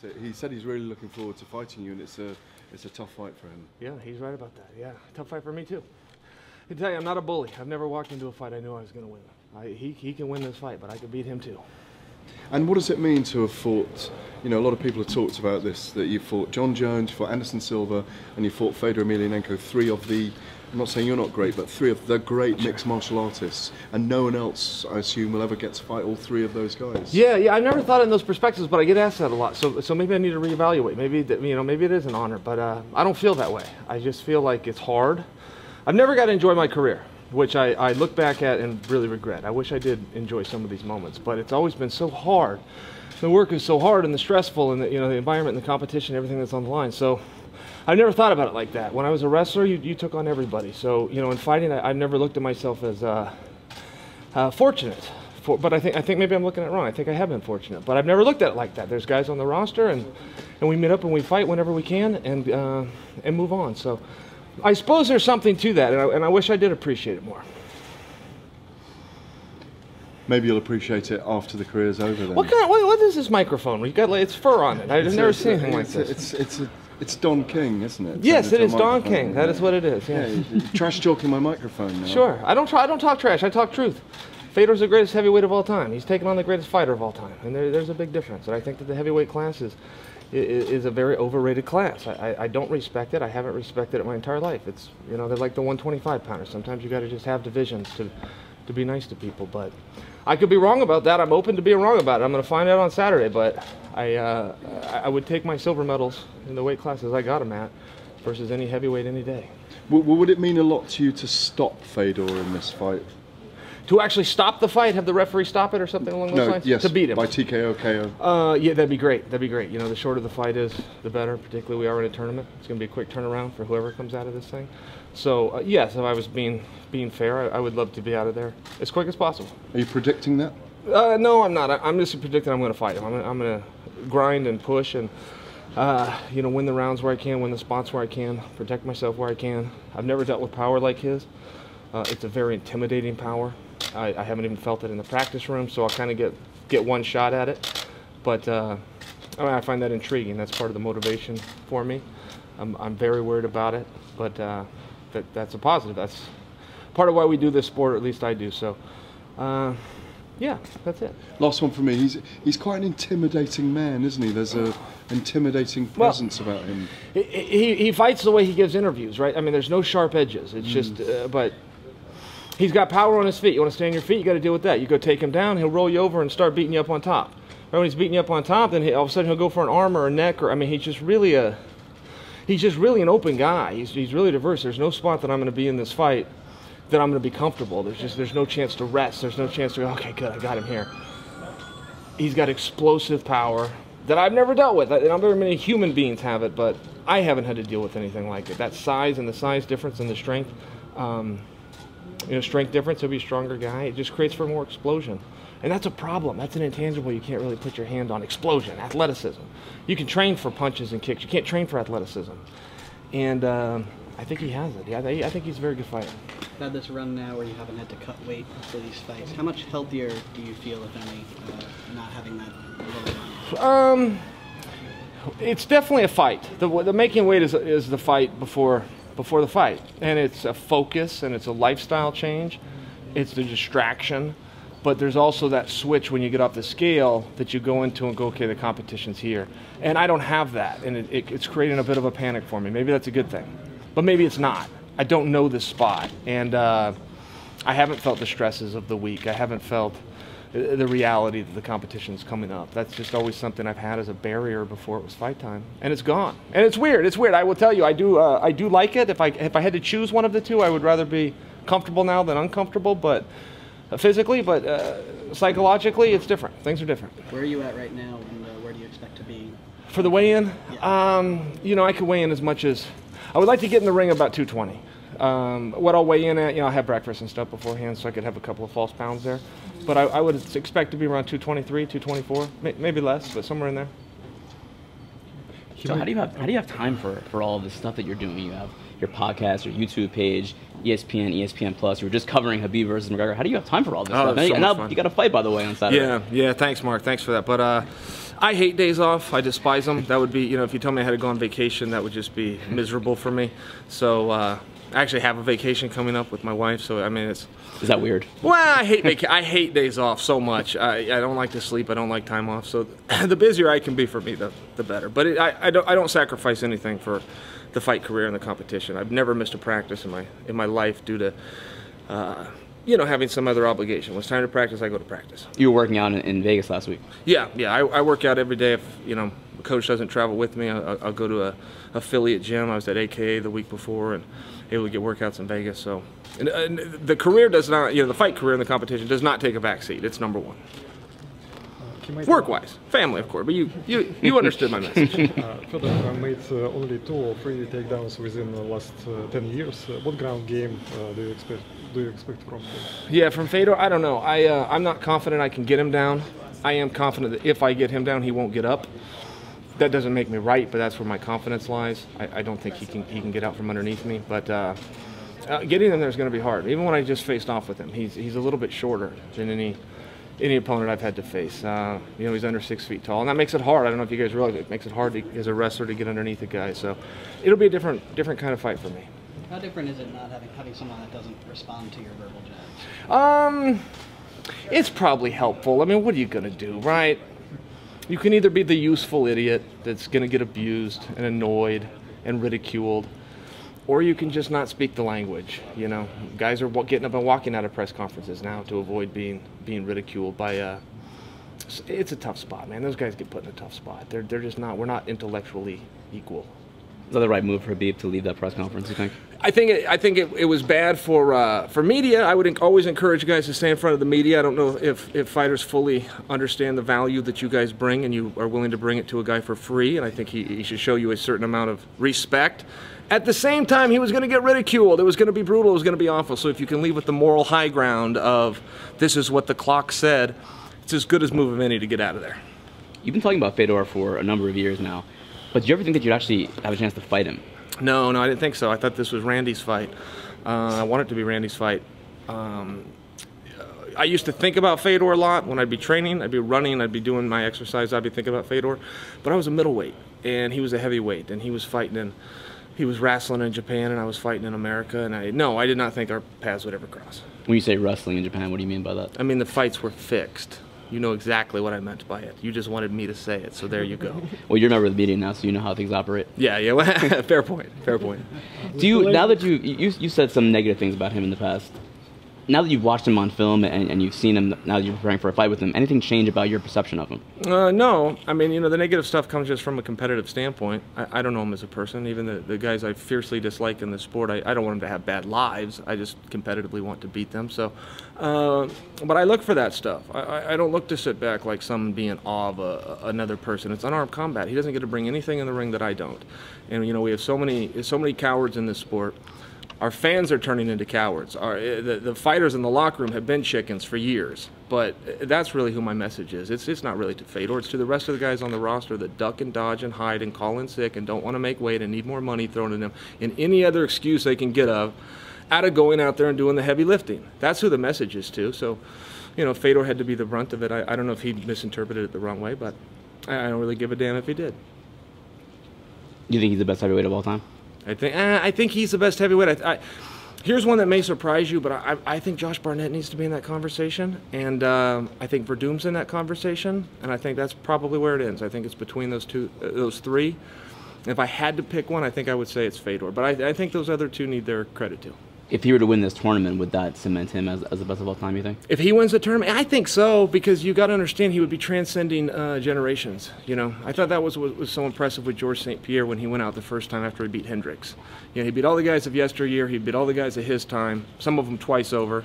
it. He said he's really looking forward to fighting you, and it's a tough fight for him. Yeah, he's right about that. Yeah, tough fight for me too. I can tell you, I'm not a bully. I've never walked into a fight I knew I was going to win. He can win this fight, but I could beat him too. And what does it mean to have fought, you know, a lot of people have talked about this, that you fought John Jones, you fought Anderson Silva, and you fought Fedor Emelianenko, three of the, I'm not saying you're not great, but three of the great mixed martial artists, and no one else, I assume, will ever get to fight all three of those guys. Yeah, I've never thought in those perspectives, but I get asked that a lot, so maybe I need to reevaluate. Maybe, maybe it is an honor, but I don't feel that way. I just feel like it's hard. I've never got to enjoy my career, which I look back at and really regret. I wish I did enjoy some of these moments, but it's always been so hard. The work is so hard and the stressful and the environment and the competition, everything that's on the line. So I've never thought about it like that. When I was a wrestler, you took on everybody. So, in fighting, I've never looked at myself as fortunate. But I think maybe I'm looking at it wrong. I think I have been fortunate, but I've never looked at it like that. There's guys on the roster, and we meet up and we fight whenever we can and move on. So I suppose there's something to that, and I wish I did appreciate it more. Maybe you'll appreciate it after the career's over then. What is this microphone? It's fur on it. I've never seen anything like this. It's Don King, isn't it? Yes, it is Don King. That is what it is. Yeah. You're trash talking my microphone now. Sure. I don't talk trash. I talk truth. Fedor's the greatest heavyweight of all time. He's taken on the greatest fighter of all time, and there's a big difference. And I think that the heavyweight class is a very overrated class. I don't respect it. I haven't respected it my entire life. It's they're like the 125 pounders. Sometimes you got to just have divisions to be nice to people. But I could be wrong about that. I'm open to being wrong about it. I'm going to find out on Saturday. But I would take my silver medals in the weight classes I got them at versus any heavyweight any day. Would it mean a lot to you to stop Fedor in this fight? To actually stop the fight, have the referee stop it or something along those lines? Yes, to beat him. By TKO, KO. Yeah, that'd be great. That'd be great. The shorter the fight is, the better. Particularly we are in a tournament. It's going to be a quick turnaround for whoever comes out of this thing. So yes, if I was being fair, I would love to be out of there as quick as possible. Are you predicting that? No, I'm not. I'm just predicting I'm going to fight him. I'm going to grind and push and win the rounds where I can, win the spots where I can, protect myself where I can. I've never dealt with power like his. It's a very intimidating power. I haven't even felt it in the practice room, so I'll kind of get one shot at it. But I find that intriguing. That's part of the motivation for me. I'm very worried about it, but that's a positive. That's part of why we do this sport, or at least I do. So, yeah, that's it. Last one for me. He's quite an intimidating man, isn't he? There's a intimidating presence about him. He fights the way he gives interviews, right? I mean, there's no sharp edges. It's just, but he's got power on his feet. You want to stay on your feet, you got to deal with that. You go take him down, he'll roll you over and start beating you up on top. Right when he's beating you up on top, then all of a sudden he'll go for an arm or a neck, or he's just really an open guy. He's really diverse. There's no spot that I'm going to be in this fight that I'm going to be comfortable. There's no chance to rest. There's no chance to go, okay, good, I got him here. He's got explosive power that I've never dealt with. Not very many human beings have it, but I haven't had to deal with anything like it. That size and the size difference and the strength. Strength difference, he'll be a stronger guy. It just creates for more explosion. And that's a problem. That's an intangible you can't really put your hand on. Explosion, athleticism. You can train for punches and kicks. You can't train for athleticism. And I think he has it. Yeah, I think he's a very good fighter. You've had this run now where you haven't had to cut weight for these fights. How much healthier do you feel, if any, not having that low run? It's definitely a fight. The making weight is the fight before the fight, and it's a focus and it's a lifestyle change. It's the distraction, but there's also that switch when you get off the scale that you go into and go, okay, the competition's here, and I don't have that, and it's creating a bit of a panic for me. Maybe that's a good thing, but maybe it's not. I don't know this spot, and I haven't felt the stresses of the week. I haven't felt the reality that the competition's coming up. That's just always something I've had as a barrier before it was fight time, and it's gone. And it's weird. It's weird. I will tell you, I do like it. If I had to choose one of the two, I would rather be comfortable now than uncomfortable. But physically, but psychologically, it's different. Things are different. Where are you at right now, and where do you expect to be? For the weigh-in, yeah. I could weigh in as much as I would like to get in the ring about 220. What I'll weigh in at, I'll have breakfast and stuff beforehand, so I could have a couple of false pounds there. But I would expect to be around 223, 224, maybe less, but somewhere in there. So how do you have time for all of this stuff that you're doing? You have your podcast, your YouTube page, ESPN, ESPN Plus. You were just covering Khabib versus McGregor. How do you have time for all this stuff? So and now fun. You got a fight, by the way, on Saturday. Yeah. Thanks, Mark. Thanks for that. But I hate days off. I despise them. That would be, you know, if you tell me I had to go on vacation, that would just be miserable for me. So I actually have a vacation coming up with my wife. So I mean, it's. Is that weird? Well, I hate days off so much. I don't like to sleep. I don't like time off. So the busier I can be for me, the better. But I don't sacrifice anything for the fight career and the competition. I've never missed a practice in my life due to. You know, having some other obligation. When it's time to practice, I go to practice. You were working out in Vegas last week. Yeah. I work out every day. If, you know, the coach doesn't travel with me, I'll go to a affiliate gym. I was at AKA the week before and able to get workouts in Vegas. So and the career does not, you know, the fight career and the competition does not take a back seat. It's number one. Work-wise, family, of course, but you understood my message. Fedor made only 2 or 3 takedowns within the last 10 years. What ground game do you expect from him? Yeah, from Fedor, I don't know. I'm not confident I can get him down. I am confident that if I get him down, he won't get up. That doesn't make me right, but that's where my confidence lies. I don't think he can get out from underneath me, but getting him there is going to be hard. Even when I just faced off with him, he's a little bit shorter than any opponent I've had to face. You know, he's under 6 feet tall, and that makes it hard. I don't know if you guys realize it makes it hard as a wrestler to get underneath a guy. So it'll be a different kind of fight for me. How different is it not having someone that doesn't respond to your verbal jabs? It's probably helpful. I mean, what are you gonna do, right? You can either be the useful idiot that's gonna get abused and annoyed and ridiculed, or you can just not speak the language. You know, guys are getting up and walking out of press conferences now to avoid being ridiculed by. It's a tough spot, man. Those guys get put in a tough spot. They're just not. We're not intellectually equal. Is that the right move for Habib to leave that press conference, you think? I think it was bad for media. I would always encourage guys to stay in front of the media. I don't know if fighters fully understand the value that you guys bring, and you are willing to bring it to a guy for free. And I think he should show you a certain amount of respect. At the same time, he was going to get ridiculed. It was going to be brutal. It was going to be awful. So if you can leave with the moral high ground of this is what the clock said, it's as good as move of any to get out of there. You've been talking about Fedor for a number of years now, but do you ever think that you'd actually have a chance to fight him? No, I didn't think so. I thought this was Randy's fight. I wanted it to be Randy's fight. I used to think about Fedor a lot when I'd be training, I'd be running, I'd be doing my exercise, I'd be thinking about Fedor. But I was a middleweight, and he was a heavyweight, and he was wrestling in Japan, and I was fighting in America, and I did not think our paths would ever cross. When you say wrestling in Japan, what do you mean by that? I mean, the fights were fixed. You know exactly what I meant by it. You just wanted me to say it, so there you go. Well, you're a member of the media now, so you know how things operate. Yeah, fair point. Do you, now that you said some negative things about him in the past, now that you've watched him on film and you've seen him, now that you're preparing for a fight with him, anything change about your perception of him? No. I mean, you know, the negative stuff comes just from a competitive standpoint. I don't know him as a person. Even the guys I fiercely dislike in the sport, I don't want them to have bad lives. I just competitively want to beat them. So, but I look for that stuff. I don't look to sit back like someone being in awe of another person. It's unarmed combat. He doesn't get to bring anything in the ring that I don't. And, you know, we have so many cowards in this sport. Our fans are turning into cowards. The fighters in the locker room have been chickens for years, but that's really who my message is. It's not really to Fedor. It's to the rest of the guys on the roster that duck and dodge and hide and call in sick and don't want to make weight and need more money thrown at them and any other excuse they can get out of going out there and doing the heavy lifting. That's who the message is to. So, you know, Fedor had to be the brunt of it. I don't know if he misinterpreted it the wrong way, but I don't really give a damn if he did. You think he's the best heavyweight of all time? I think he's the best heavyweight. Here's one that may surprise you, but I think Josh Barnett needs to be in that conversation, and I think Verdum's in that conversation, and I think that's probably where it ends. I think it's between those three. If I had to pick one, I think I would say it's Fedor, but I think those other two need their credit too. If he were to win this tournament, would that cement him as the best of all time, you think? If he wins the tournament, I think so, because you got to understand he would be transcending generations. You know, I thought that was so impressive with Georges St. Pierre when he went out the first time after he beat Hendricks. You know, he beat all the guys of yesteryear, he beat all the guys of his time, some of them twice over,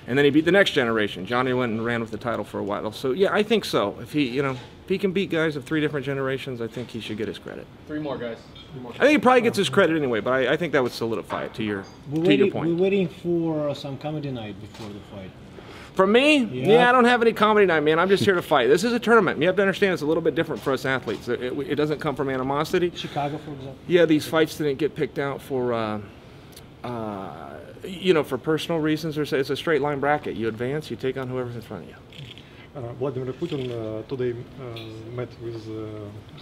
and then he beat the next generation. Johnny went and ran with the title for a while. So yeah, I think so. If he can beat guys of 3 different generations, I think he should get his credit. 3 more guys. I think he probably gets his credit anyway, but I think that would solidify it to your point. We're waiting for some comedy night before the fight. For me? Yeah, I don't have any comedy night, man. I'm just here to fight. This is a tournament. You have to understand it's a little bit different for us athletes. It doesn't come from animosity. Chicago, for example. Yeah, these fights didn't get picked out for, you know, for personal reasons. It's a straight line bracket. You advance, you take on whoever's in front of you. Vladimir Putin today met with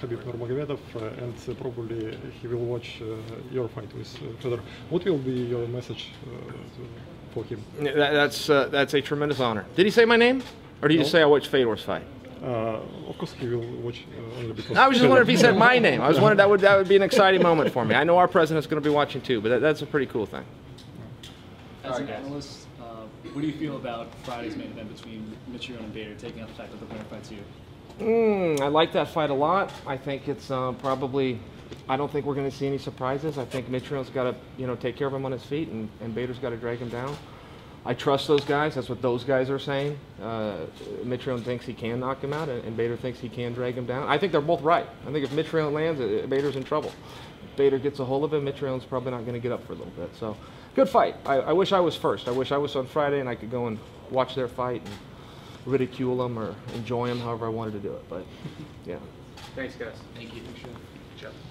Khabib Nurmagomedov, and probably he will watch your fight with Fedor. What will be your message for him? That's a tremendous honor. Did he say my name, or did he just say I watched Fedor's fight? Of course, he will watch only because. I was just wondering if he said my name. I was wondering that would be an exciting moment for me. I know our president's going to be watching too, but that's a pretty cool thing. As an analyst, what do you feel about Friday's main event between Mitrione and Bader, taking out the fact that the winner fights you? I like that fight a lot. I think it's probably. I don't think we're going to see any surprises. I think Mitrione's got to take care of him on his feet, and Bader's got to drag him down. I trust those guys. That's what those guys are saying. Mitrione thinks he can knock him out, and Bader thinks he can drag him down. I think they're both right. I think if Mitrione lands, Bader's in trouble. If Bader gets a hold of him, Mitrione's probably not going to get up for a little bit. So, good fight. I wish I was first. I wish I was on Friday and I could go and watch their fight and ridicule them or enjoy them however I wanted to do it. But, yeah. Thanks, guys. Thank you. Thanks,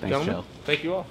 Gentlemen, Chael. thank you all.